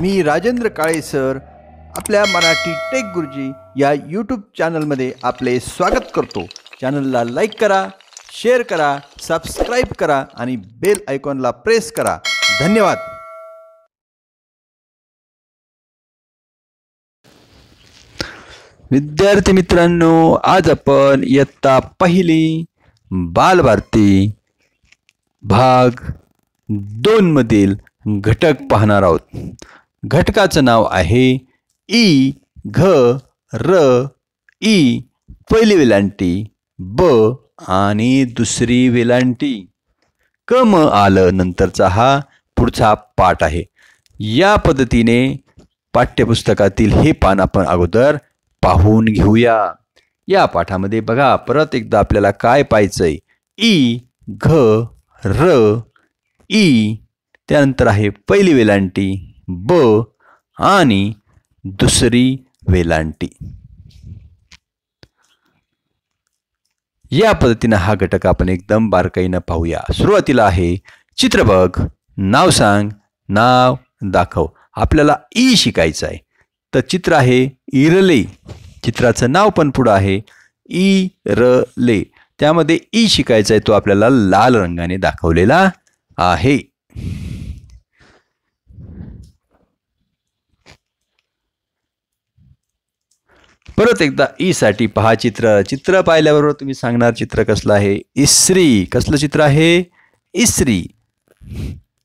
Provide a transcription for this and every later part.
मी Rajendra Kale sir आपल्या Marathi take गुरुजी या यूट्यूब चॅनलमध्ये आपले स्वागत करतो। चॅनलला लाईक करा, शेअर करा, सबस्क्राईब करा आणि बेल आयकॉनला प्रेस करा। धन्यवाद। विद्यार्थी मित्रांनो, आज आपण इयत्ता पहिली बालभारती भाग 2 मधील घटक पाहणार आहोत। घटकाचं नाव आहे ई घ र ई पहिली वेलांटी, ब आणि दुसरी वेलांटी, क म आलं नंतरचा हा पुढचा पाठ आहे। या पद्धतीने पाठ्यपुस्तकातील हे पान आपण अगोदर पाहून घेऊया। या पाठामध्ये बघा, परत एकदा आपल्याला काय पाहायचंय, ई घ र ई, त्यानंतर आहे पहिली वेलांटी, ब आणि दुसरी वेलांटी। या पद्धतीने हा घटक आपण एकदम बारकाईने पाहूया। सुरुवातीला आहे चित्र बघ, नाव सांग, नाव दाखव। आपल्याला ई शिकायचं आहे, तर चित्र आहे इरले, चित्राचं नाव पण पुढं आहे इरले, त्यामध्ये ई शिकायचं आहे, तो आपल्याला लाल रंगाने दाखवलेला आहे। परत एकदा ई साठी पहा चित्र। चित्र पाहिल्याबरोबर तुम्ही सांगणार चित्र कसलं आहे। इस्त्री, कसलं चित्र आहे, इस्त्री।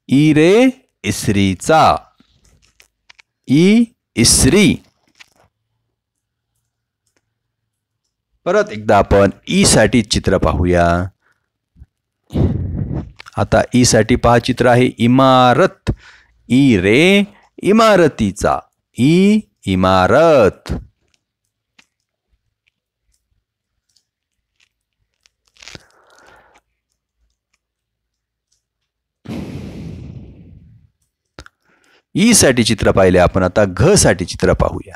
ई रे इस्त्रीचा, ई इस्त्री। परत एकदा आपण ई साठी चित्र पाहूया। आता ई साठी पहा चित्र आहे इमारत, ई रे इमारतीचा, ई इमारत। ई साठी चित्र पाहिले आपण, आता घ साठी चित्र पाहूया।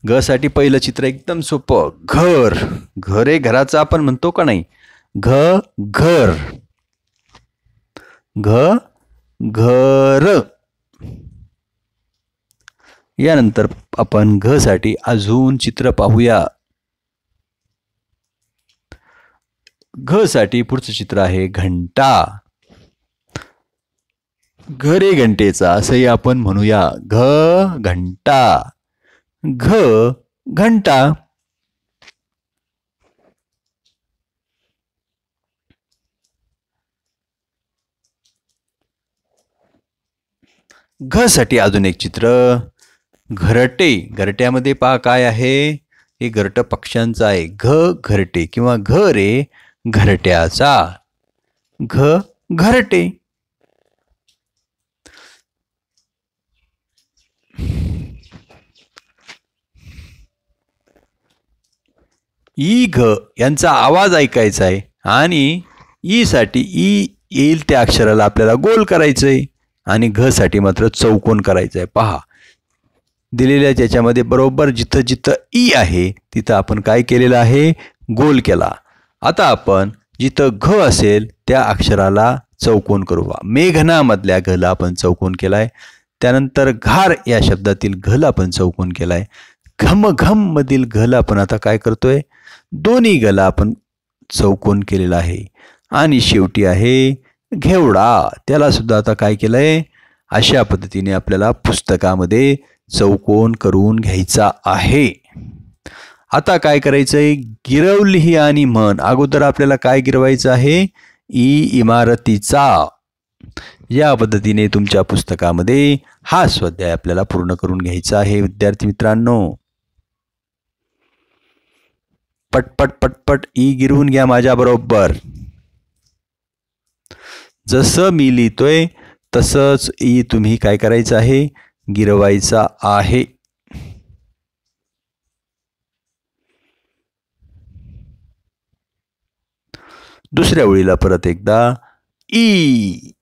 घ साठी पहिलं चित्र एकदम सोपं, घर। घर हे घराचं आपण म्हणतो का नाही, घ घर, घ घर। यानंतर आपण घ साठी अजून चित्र पाहूया। घ साठी पुढचं चित्र आहे घंटा, घरे घंटेचा असंही आपण म्हणूया, घ घंटा, घ घंटा। घ साठी अजून एक चित्र, घरटे। घरट्यामध्ये पहा काय आहे, हे घरट पक्ष्यांचं आहे, घ घरटे किंवा घ रे घरट्याचा, घ घरटे। ई घ यांचा आवाज ऐकायचा आहे आणि ई साठी ई येईल त्या अक्षराला आपल्याला गोल करायचंय आणि घ साठी मात्र चौकोन करायचं आहे। पहा दिलेल्या त्याच्यामध्ये बरोबर जिथं जिथं ई आहे तिथं आपण काय केलेलं आहे, गोल केला। आता आपण जिथं घ असेल त्या अक्षराला चौकोन करू। मेघना मधल्या घला आपण चौकोन केलाय, त्यानंतर घार या शब्दातील घला आपण चौकोन केलाय, घम घम मधील घला आपण आता काय करतोय, दोन्ही गला आपण चौकोन केलेला आहे। आणि शेवटी आहे घेवडा, त्याला सुद्धा आता काय केलंय, अशा पद्धतीने आपल्याला पुस्तकामध्ये चौकोन करून घ्यायचा आहे। आता काय करायचंय, गिरवली आणि म्हण। अगोदर आपल्याला काय गिरवायचं आहे, ई इमारतीचा। या पद्धतीने तुमच्या पुस्तकामध्ये हा स्वाध्याय आपल्याला पूर्ण करून घ्यायचा आहे। विद्यार्थी मित्रांनो, पटपट पटपट ई गिरवून घ्या माझ्या बरोबर। जसं मी लिहितोय तसंच ई तुम्ही काय करायचं आहे, गिरवायचा आहे। दुसऱ्या ओळीला परत एकदा ई,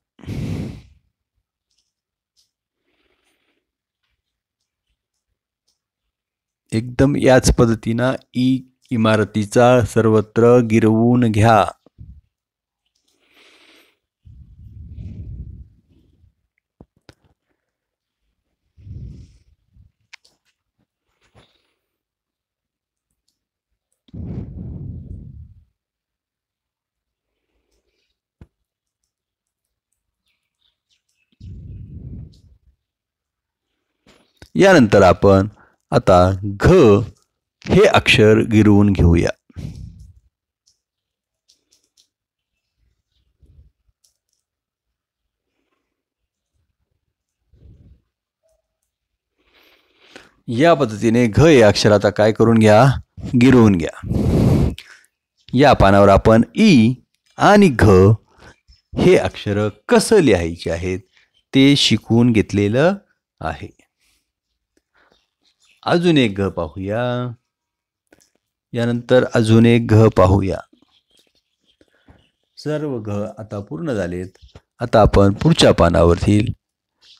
एकदम याच पद्धतीनं ई इमारतीचा सर्वत्र गिरवून घ्या। यानंतर आपण आता घ हे अक्षर गिरवून घेऊया. या पद्धतीने घ हे अक्षर आता काय करून घ्या, गिरवून घ्या. या पानावर आपण ई आणि घ हे अक्षर कसं लिहायचे आहेत ते शिकवून घेतलेलं आहे. अजून एक घ पाहूया. यानंतर अजून एक घ पाहूया. सर्व घ आता पूर्ण झालेत. आता आपण पुढच्या पानावरती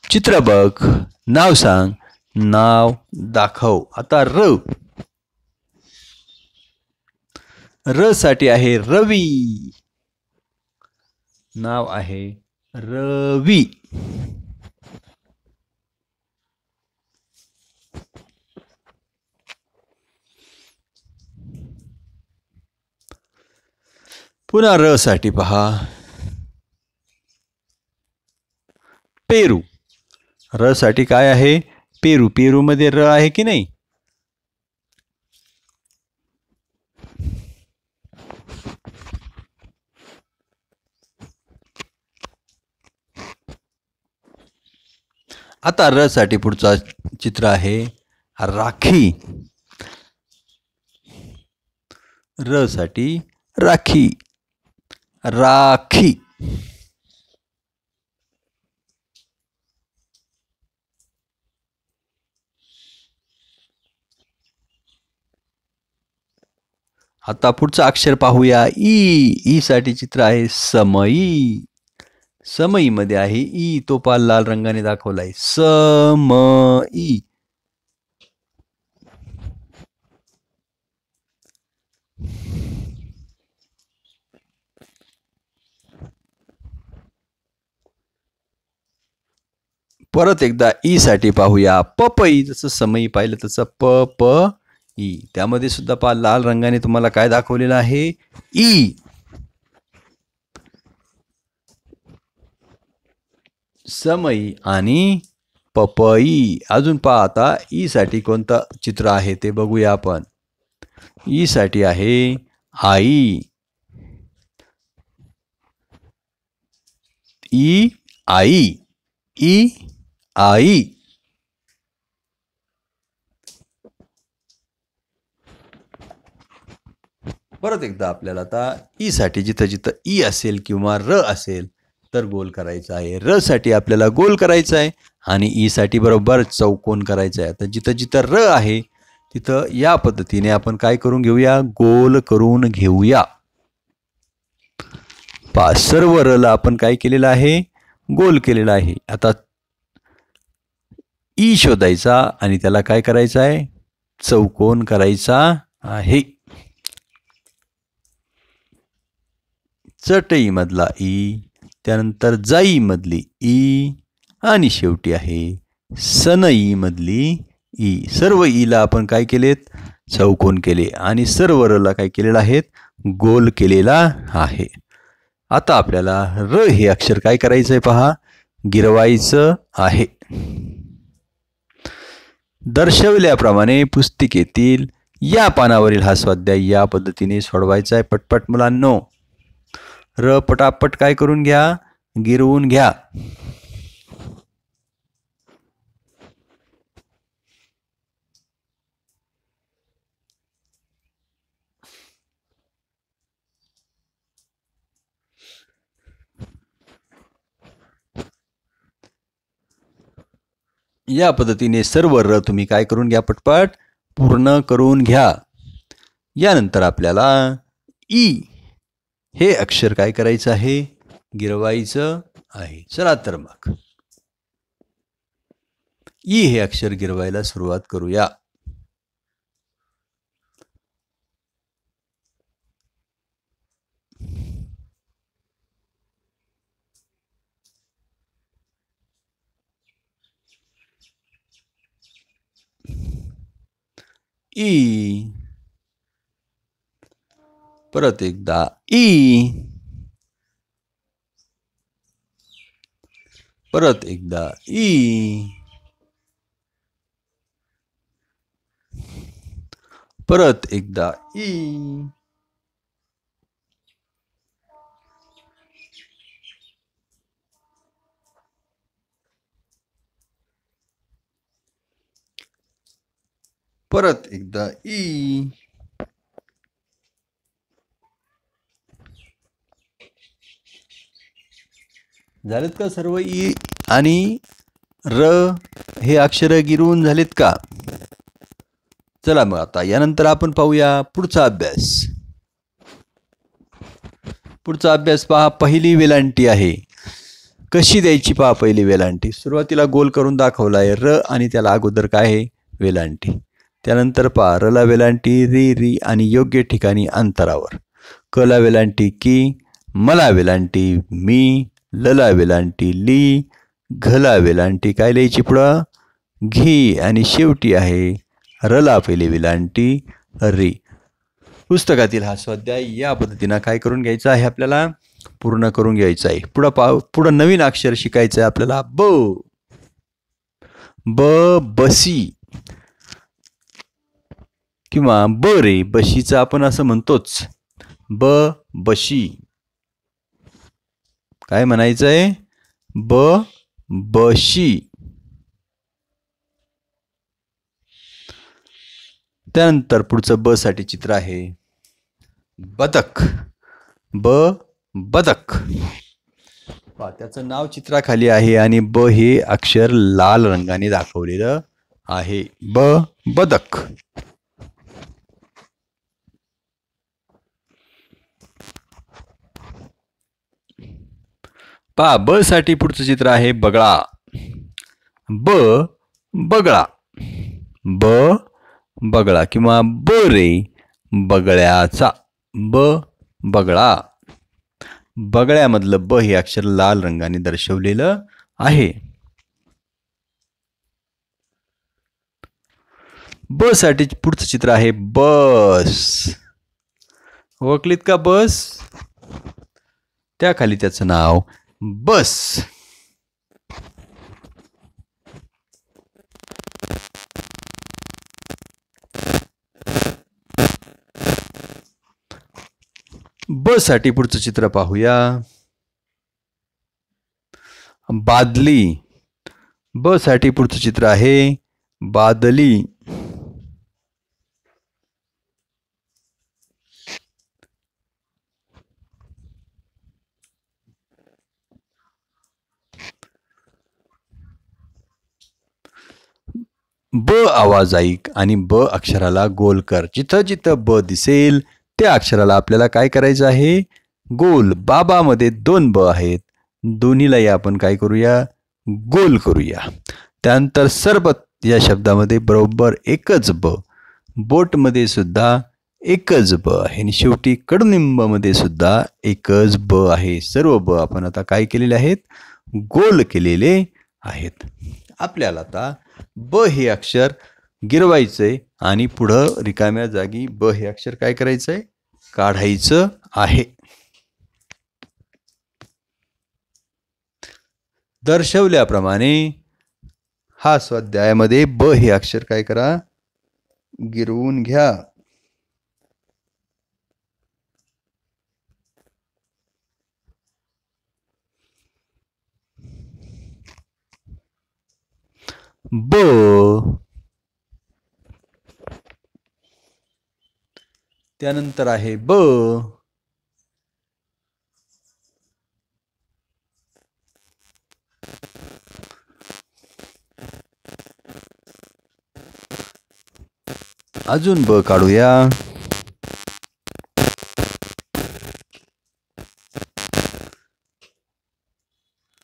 चित्र बघ, नाव सांग, नाव दाखव. आता र साठी आहे रवी. नाव आहे रवी. पुन्हा र साठी पहा पेरू. र साठी काय आहे, पेरू. पेरू मध्ये र आहे की नाही. आता र साठी पुढचा चित्र आहे राखी. र साठी राखी. राखी. आता पुढचं अक्षर पाहूया ई साठी चित्र आहे समई. समई मध्ये आहे ई, तो पाल लाल रंगाने दाखवलाय. समई. परत एकदा ई साठी पाहूया पपई. जसं समई पाहिलं तसं पपई. त्यामध्ये सुद्धा पहा लाल रंगाने तुम्हाला काय दाखवलेलं आहे, ई. समई आणि पपई. अजून पहा आता ई साठी कोणतं चित्र आहे ते बघूया आपण. ई साठी आहे आई. ई आई. ई आई. परत एकदा आपल्याला आता ई साठी जिथं जिथं ई असेल किंवा र असेल तर गोल करायचं आहे. र साठी आपल्याला गोल करायचं आहे आणि ई साठी बरोबर चौकोन करायचं आहे. आता जिथं जिथं र आहे तिथं या पद्धतीने आपण काय करून घेऊया, गोल करून घेऊया. सर्व र ला आपण काय केलेलं आहे, गोल केलेला आहे. आता ई शोधायचा आणि त्याला काय करायचं आहे, चौकोन करायचा आहे. चटई मधला ई, त्यानंतर जाई मधली ई आणि शेवटी आहे सनई मधली ई. सर्व ईला आपण काय केलेत, चौकोन केले आणि सर्व रला काय केलेलं आहेत, गोल केलेला आहे. आता आपल्याला र हे अक्षर काय करायचं आहे पहा, गिरवायचं आहे. दर्शवल्याप्रमाणे पुस्तिकेतील या पानावरील हा स्वाध्याय या पद्धतीने सोडवायचा आहे. पटपट मुलांनो, र पटापट काय करून घ्या, गिरवून घ्या. या पद्धतीने सर्व र तुम्ही काय करून घ्या, पटपट पूर्ण करून घ्या. यानंतर आपल्याला ई हे अक्षर काय करायचं आहे, गिरवायचं आहे. चला तर मग ई हे अक्षर गिरवायला सुरुवात करूया. ई. परत एकदा ई. परत एकदा ई. परत एकदा ई. परत एकदा ई. झालेत का सर्व ई आणि र हे अक्षर गिरवून झालेत का? चला मग आता यानंतर आपण पाहूया पुढचा अभ्यास. पुढचा अभ्यास पहा. पहिली वेलांटी आहे. कशी द्यायची पहा पहिली वेलांटी. सुरुवातीला गोल करून दाखवला आहे र आणि त्याला अगोदर काय आहे वेलांटी. त्यानंतर पहा रला वेलांटी री री आणि योग्य ठिकाणी अंतरावर. कला वेलांटी की, मला वेलांटी मी, लला वेलांटी ली, घला वेलांटी काय लिहायची पुढं घी आणि शेवटी आहे रला पहिली वेलांटी री. पुस्तकातील हा स्वाध्याय या पद्धतीनं काय करून घ्यायचा आहे आपल्याला पूर्ण करून घ्यायचा आहे. पुढं नवीन अक्षर शिकायचं आहे आपल्याला ब. ब बसी किंवा ब रे बशीचं आपण असं म्हणतोच. ब बशी काय म्हणायचं आहे ब बशी. त्यानंतर पुढचं ब साठी चित्र आहे बदक. ब बदक त्याचं नाव चित्राखाली आहे आणि ब हे अक्षर लाल रंगाने दाखवलेलं आहे. ब बदक. पहा ब साठी पुढचं चित्र आहे बगळा. ब बगळा. ब बगळा किंवा ब रे बगळ्याचा. ब बगळा. बगळ्यामधलं ब हे अक्षर लाल रंगाने दर्शवलेलं आहे. ब साठी पुढचं चित्र आहे बस. ओळखलीत का बस. त्याखाली त्याचं नाव बस. ब साठी पुढचं चित्र पाहूया बादली. ब साठी पुढचं चित्र आहे बादली. ब आवाज ऐक आणि ब अक्षराला गोल कर. जिथं जिथं ब दिसेल त्या अक्षराला आपल्याला काय करायचं आहे गोल. बाबामध्ये 2 ब आहेत. दोन्हीलाही आपण काय करूया गोल करूया. त्यानंतर सरबत या शब्दामध्ये बरोबर एकच ब. बोटमध्ये सुद्धा एकच ब आहे आणि शेवटी कडुनिंबामध्ये सुद्धा एकच ब आहे. सर्व ब आपण आता काय केलेले आहेत गोल केलेले आहेत. आपल्याला आता ब हे अक्षर गिरवायचंय आणि पुढं रिकाम्या जागी ब हे अक्षर काय करायचंय काढायचं आहे. दर्शवल्याप्रमाणे हा स्वाध्यायामध्ये ब हे अक्षर काय करा गिरवून घ्या. ब त्यानंतर आहे ब. अजून ब काढूया.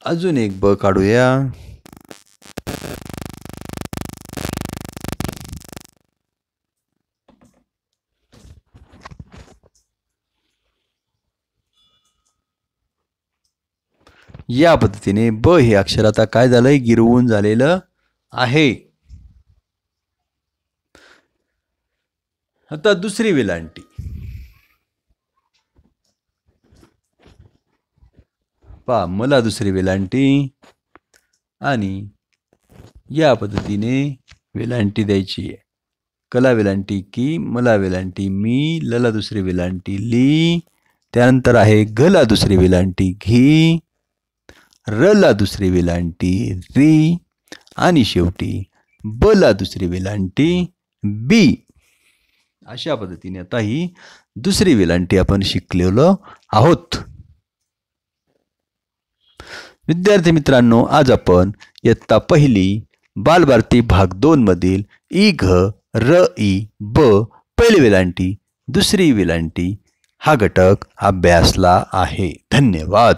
अजून एक ब काढूया. या पद्धतीने ब हे अक्षर आता काय झालंय गिरवून झालेलं आहे. आता दुसरी वेलांटी. पहा मला दुसरी वेलांटी आणि या पद्धतीने वेलांटी द्यायची आहे. कला वेलांटी की, मला वेलांटी मी, लला दुसरी वेलांटी ली, त्यानंतर आहे गला दुसरी वेलांटी घी, रला दुसरी वेलांटी री आणि शेवटी बला दुसरी वेलांटी बी. अशा पद्धतीने आता ही दुसरी वेलांटी आपण शिकलेलो आहोत. विद्यार्थी मित्रांनो, आज आपण इयत्ता पहिली बालभारती भाग 2 मधील ई घ र ई ब पहिली वेलांटी दुसरी वेलांटी हा घटक अभ्यासला आहे. धन्यवाद.